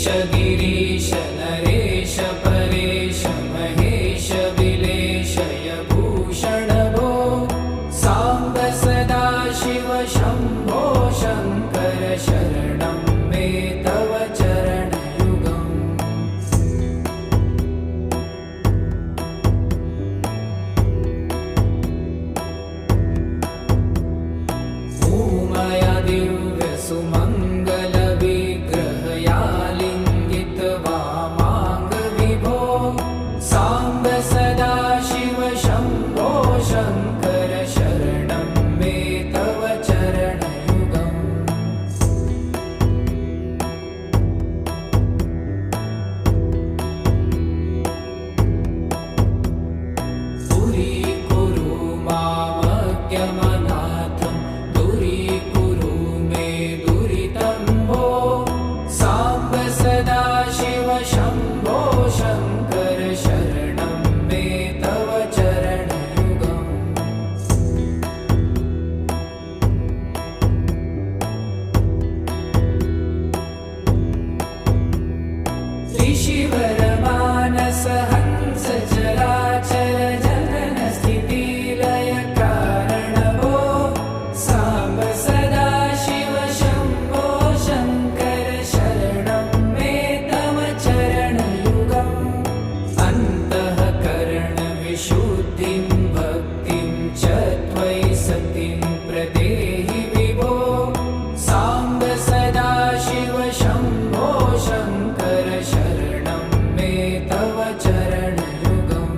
ईश गिरीश नरेश परेश महेश विलेशय भूषण भो साम्ब सदा शिव शम्भो शङ्कर शरणं मे तव चरणयुगम् उमय दिव्य सुमङ्गल विग्रहया लिङ्गित वामाङ्ग विभो साम्ब सदा शिव शम्भो शङ्कर शरणं मे तव चरणयुगम् दूरीकुरु मामज्ञमनाथं दूरीकुरु मे दुरितं भो साम्ब सदा शिव शम्भो शङ्कर शरणं मे तव चरणयुगम् ऋषिवरमानस हंस चराचर जनन स्थिति लय कारण भो साम्ब सदा शिव शम्भो शङ्कर शरणं मे तव चरणयुगम् अन्तःकरण विशुद्धिं भक्तिं च त्वयि सतिं प्रदेहि विभो साम्ब सदा शिव शम्भो शङ्कर शरणं मे तव चरणयुगम्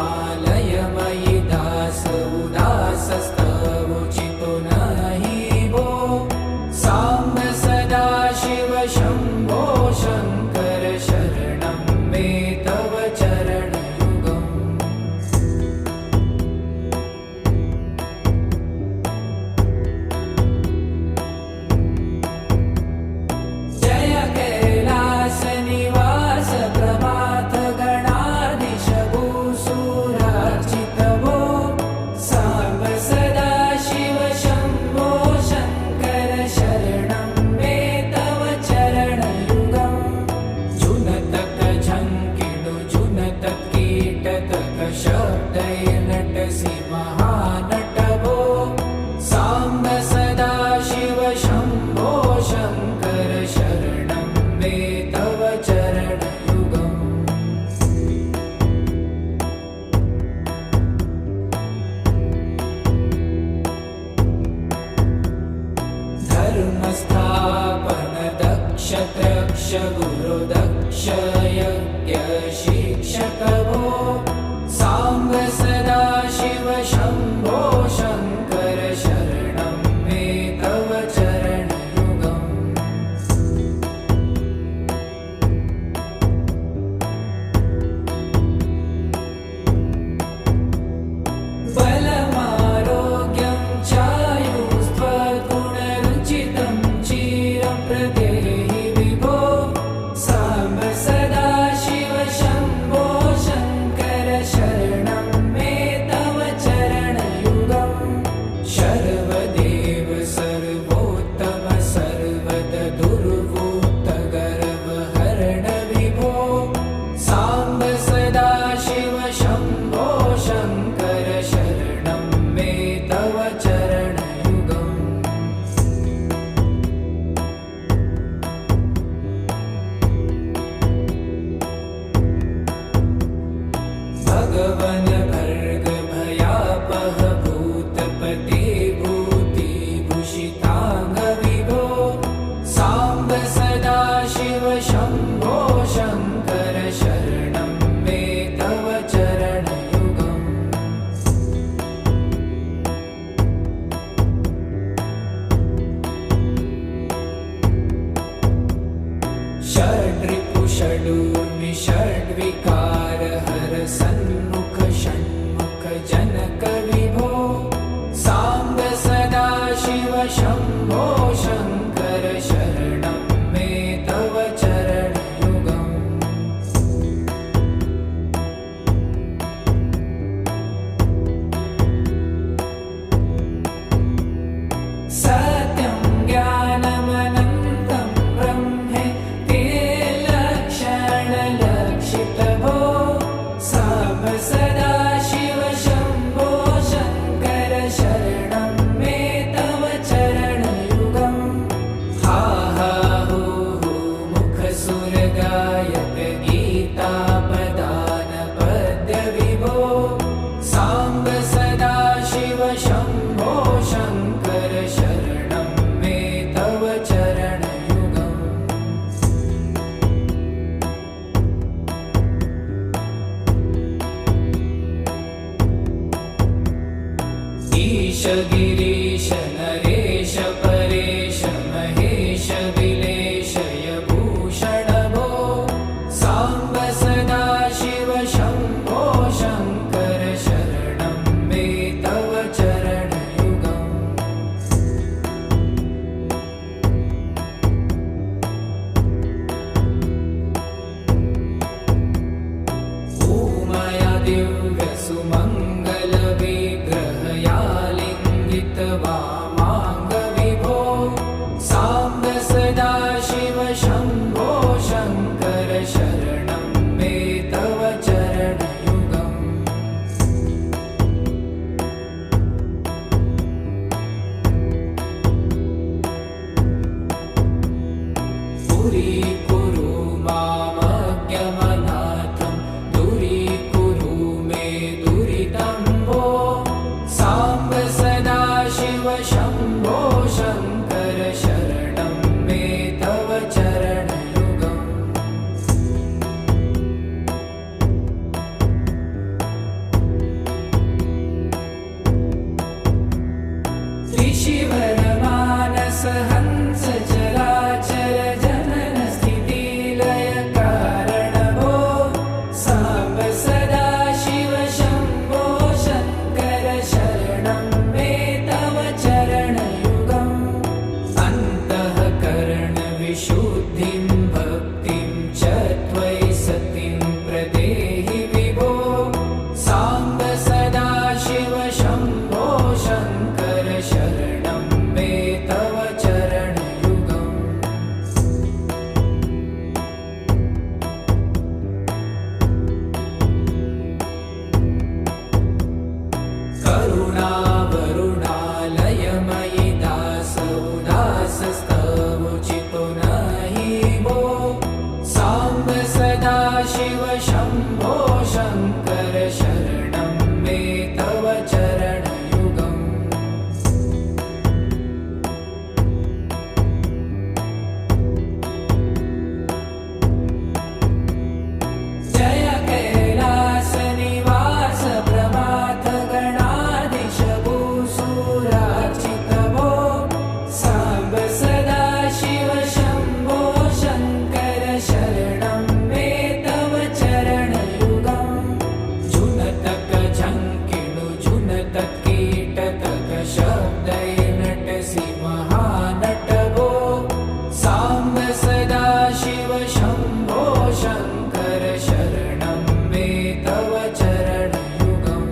करुणावरुणालयमयि दास उदासस्तवोचितो नहि भो साम्ब सदा शिव शम्भो शङ्कर शरणं मे तव चरणयुगम् जय कैलास निवास प्रभात गणाधीश भूसुरार्चित भो साम्ब सदा शिव शम्भो शङ्कर शरणं मे तव चरणयुगम् जुनतक झङ्किणु जुनतक कीटतक शब्दैर्नटसि महानट भो साम्ब सदा शिव शम्भो शङ्कर शरणं मे तव चरणयुगम् धर्मस्थापन दक्ष त्रक्ष गुरुदक्ष यज्ञ शिक्षक भो साम्ब सदा शिव शम्भो शङ्कर शरणं मे तव चरणयुगम् बलमारोग्यं चायुस्त्वगुणरुचितं चिरं प्रदेहि विभो साम्ब सदा शिव शम्भो शङ्कर शरणं मे तव चरणयुगम् शर्वदेव सर्वोत्तम सर्वद दुर्वूत गर्वहरण विभो साम्ब सदा शिव शम्भो शङ्कर शरणं मे तव चरणयुगम् भगवन् भर्ग भयापह भूतपते भूतिभूषिताङ्ग विभो साम्ब सदा शिव शम्भो शङ्कर शरणं मे तव चरणयुगम् षड्रिपु षडूर्मि षड्विकार हर सन्मुख षण्मुख जनक विभो साम्ब सदा शिव शम्भो शङ्कर शरणं मे तव चरणयुगम् सत्यं ज्ञानमनन्तं ब्रह्मे ते लक्षणलक्षितभो साम्ब सदा शिव शम्भो शङ्कर शरणं मे तव चरणयुगम् हा हा हू हू मुखसुरगायक गीतापदान पद्यविभो साम्ब सदा शिव शम्भो शङ्कर शरणं मे तव चरणयुगम् ईश गिरीश नरेश परेश महेश विलेशय भूषण भो साम्ब सदा शिव शम्भो शङ्कर शरणं मे तव चरणयुगम् ऊमया दिव्यसुमङ्गलविग्रहया लिङ्गितवामाङ्गविभो साम्ब सदा शिव शम्भो शङ्कर शरणं मे तव चरणयुगम् पुरीकुरु मामज्ञमनाथं दूरीकुरु मे दुरितं भो साम्ब सदा शिव शम्भो शङ्कर शरणं मे तव चरणयुगम् त्रिशिवरमानस हंस चराचर जनन स्थितिलय कारण भो साम्ब सदा शिव शम्भो शङ्कर शरणं मे तव चरणयुगम् अन्तःकरण विशुद्धिं भक्तिं च त्वयि सतिं प्रदेहि विभो साम्ब सदा शिव शम्भो शङ्कर शरणं मे तव चरणयुगम् करुणावरुणालयमयि दासोदासस्तवोचितो नहि भो साम्ब सदा शिव शम्भो शङ्कर शरणं मे तव चरणयुगम् जय कैलासनिवास प्रभात गणाधीश भूसुरार्चित भो साम्ब सदा शिव शम्भो शङ्कर शरणं मे तव चरणयुगम् जुनतक झङ्किणु जुनतक कीटतक शब्दै नटसि महानट भो साम्ब सदा शिव शम्भो शङ्कर शरणं मे तव चरणयुगम्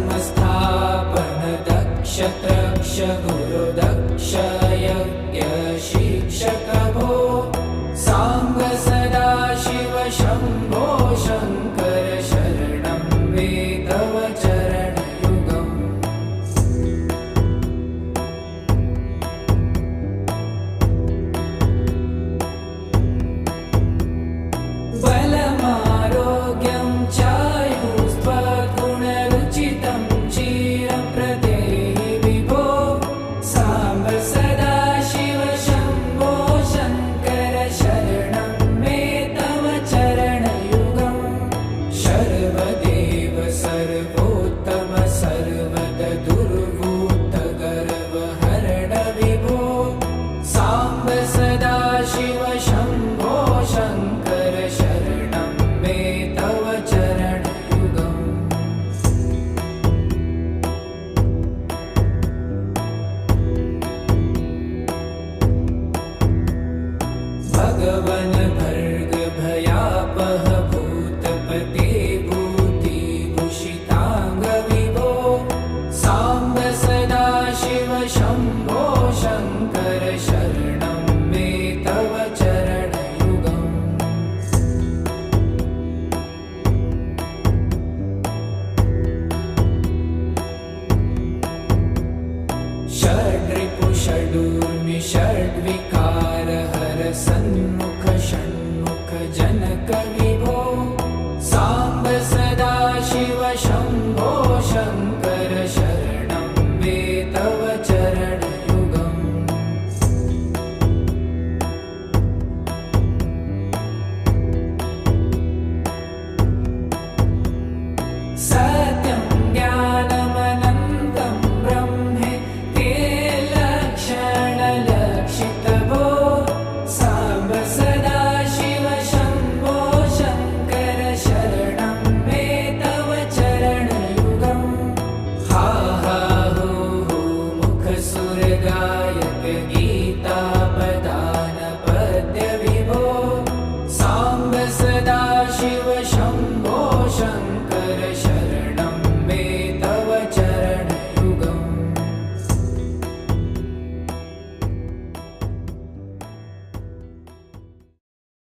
धर्मस्थापन दक्ष त्रक्ष गुरुदक्ष यज्ञ शिक्षक भो साम्ब सदा शिव शम्भो शङ्कर शरणं मे तव चरणयुगम् बलमारोग्यं चायुस्त्वगुणरुचितं चिरं प्रदेहि विभो साम्ब सदा शिव शम्भो शङ्कर शरणं मे तव चरणयुगम् भयावह भूतपते भूतिभूषिताङ्ग विभो साम्ब सदा शिव शम्भो शङ्कर शरणं मे तव चरणयुगम् षड्रिपु षडूर्मि षड्विकार हर सन्म